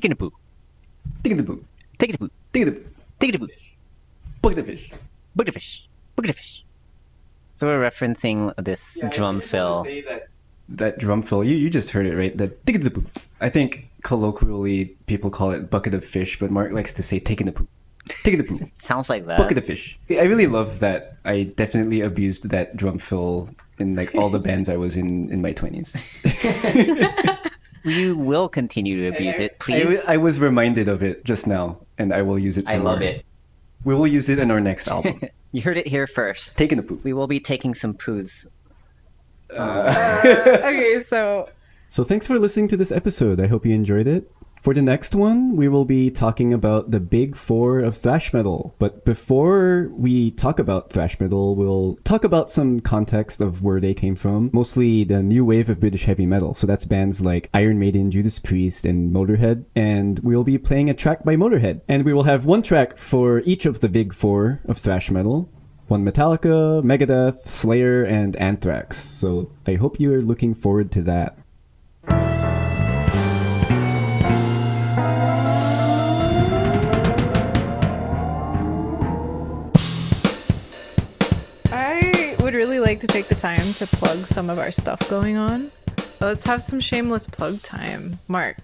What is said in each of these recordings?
Taking a poo. Taking the poo. Taking a poo. Taking the poo. Taking a poo. Bucket of fish. Book a fish. Book a fish. So we're referencing this drum fill. That drum fill, you just heard it, right? The taking the poo. I think colloquially people call it bucket of fish, but Mark likes to say taking the poo. Taking the poo. Sounds like that. Bucket of fish. I really love that. I definitely abused that drum fill in like all the bands I was in my 20s. You will continue to abuse it, please. I was reminded of it just now, and I will use it some I love more. it. We will use it in our next album. You heard it here first. Taking the poo. We will be taking some poos. Okay, so thanks for listening to this episode. I hope you enjoyed it. For the next one, we will be talking about the big four of thrash metal. But before we talk about thrash metal, we'll talk about some context of where they came from. Mostly the new wave of British heavy metal. So that's bands like Iron Maiden, Judas Priest, and Motorhead. And we'll be playing a track by Motorhead. And we will have one track for each of the big four of thrash metal. One Metallica, Megadeth, Slayer, and Anthrax. So I hope you're looking forward to that. I would really like to take the time to plug some of our stuff going on. Let's have some shameless plug time. Mark,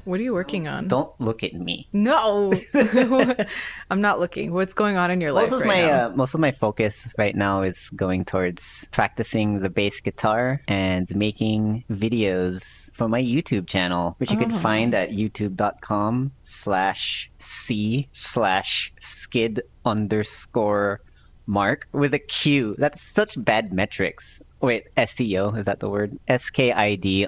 what are you working on? Don't look at me. No, I'm not looking. What's going on in your life right now? Most of my focus right now is going towards practicing the bass guitar and making videos for my YouTube channel, which you can find at youtube.com/skid_mark with a Q. That's such bad metrics. Wait, SEO, is that the word? SKID_MARQ.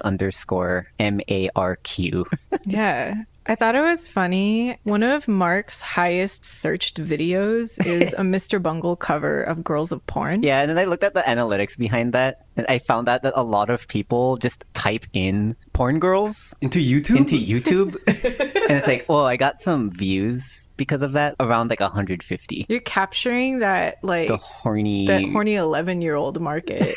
Yeah. I thought it was funny. One of Mark's highest searched videos is a Mr. Bungle cover of Girls of Porn. Yeah, and then I looked at the analytics behind that, and I found out that a lot of people just type in porn girls Into YouTube? and it's like, oh, I got some views because of that, around like 150. You're capturing that The horny 11-year-old market.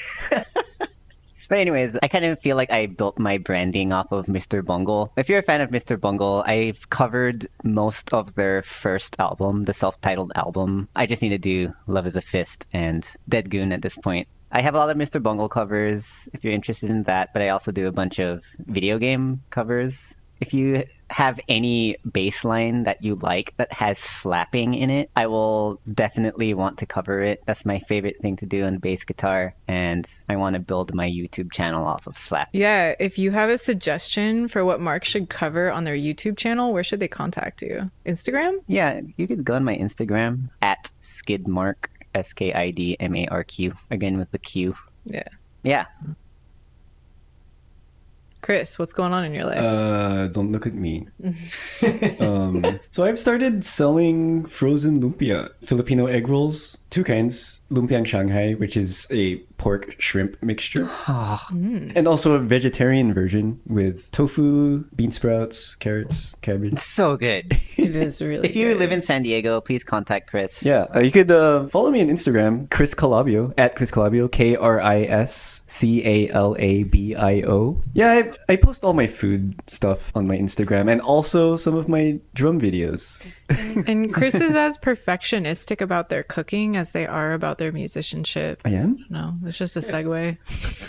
But anyways, I kind of feel like I built my branding off of Mr. Bungle. If you're a fan of Mr. Bungle, I've covered most of their first album, the self-titled album. I just need to do Love is a Fist and Dead Goon at this point. I have a lot of Mr. Bungle covers if you're interested in that, but I also do a bunch of video game covers. If you have any bass line that you like that has slapping in it, I will definitely want to cover it. That's my favorite thing to do on bass guitar, and I want to build my YouTube channel off of slap. Yeah, if you have a suggestion for what Mark should cover on their YouTube channel, where should they contact you? Instagram? Yeah, you could go on my Instagram at skidmark, SKIDMARQ, again with the Q. Yeah. Yeah. Chris, what's going on in your life? Don't look at me. So I've started selling frozen lumpia, Filipino egg rolls, two kinds, lumpiang Shanghai, which is a pork shrimp mixture, and also a vegetarian version with tofu, bean sprouts, carrots, cabbage. It's so good. It is really If you good. live in San Diego, please contact Chris. Yeah, you could follow me on Instagram, Chris Calabio, at Chris Calabio, KRISCALABIO. Yeah, I post all my food stuff on my Instagram and also some of my drum videos. And Chris is as perfectionistic about their cooking as they are about their musicianship. I am? No, it's just a segue.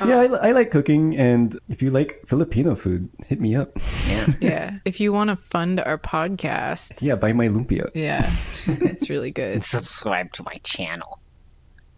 Yeah, I like cooking, and if you like Filipino food, hit me up. Yeah. Yeah. If you want to fund our podcast, Yeah, buy my lumpia. yeah, it's really good. And subscribe to my channel.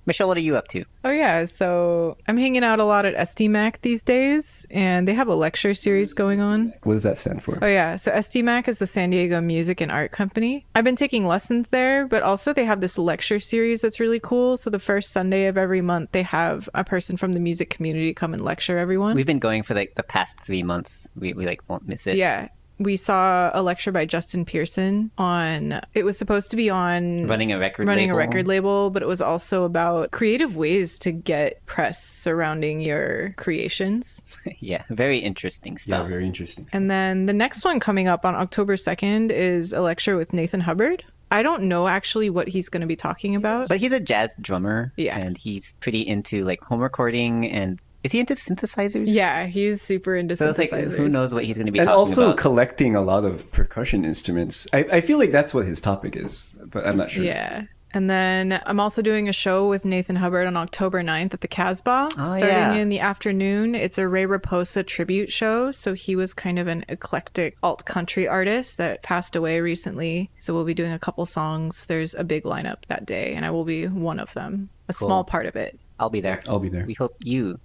Michelle, what are you up to? Oh, yeah. So I'm hanging out a lot at SDMAC these days, and they have a lecture series going on. What does that stand for? Oh, yeah. So SDMAC is the San Diego Music and Art Company. I've been taking lessons there, but also they have this lecture series that's really cool. So the first Sunday of every month, they have a person from the music community come and lecture everyone. We've been going for like the past 3 months. We like won't miss it. Yeah. We saw a lecture by Justin Pearson on, it was supposed to be on Running a record label, but it was also about creative ways to get press surrounding your creations. Yeah, very interesting Yeah, stuff. very interesting. And then the next one coming up on October 2nd is a lecture with Nathan Hubbard. I don't know actually what he's going to be talking about. But he's a jazz drummer. Yeah. And he's pretty into like home recording and Is he into synthesizers? Yeah, he's super into So it's like, synthesizers. who knows what he's going to be And talking also about. collecting a lot of percussion instruments. I feel like that's what his topic is, but I'm not sure. Yeah. And then I'm also doing a show with Nathan Hubbard on October 9th at the Casbah, starting yeah. in the afternoon. It's a Ray Raposa tribute show. So he was kind of an eclectic alt country artist that passed away recently. So we'll be doing a couple songs. There's a big lineup that day, and I will be one of them, a Cool. small part of it. I'll be there. I'll be there. We hope you,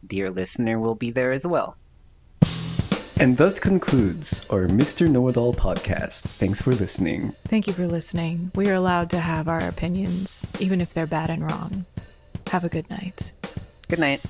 dear listener, will be there as well. And thus concludes our Mr. Knowitall podcast. Thanks for listening. Thank you for listening. We are allowed to have our opinions, even if they're bad and wrong. Have a good night. Good night.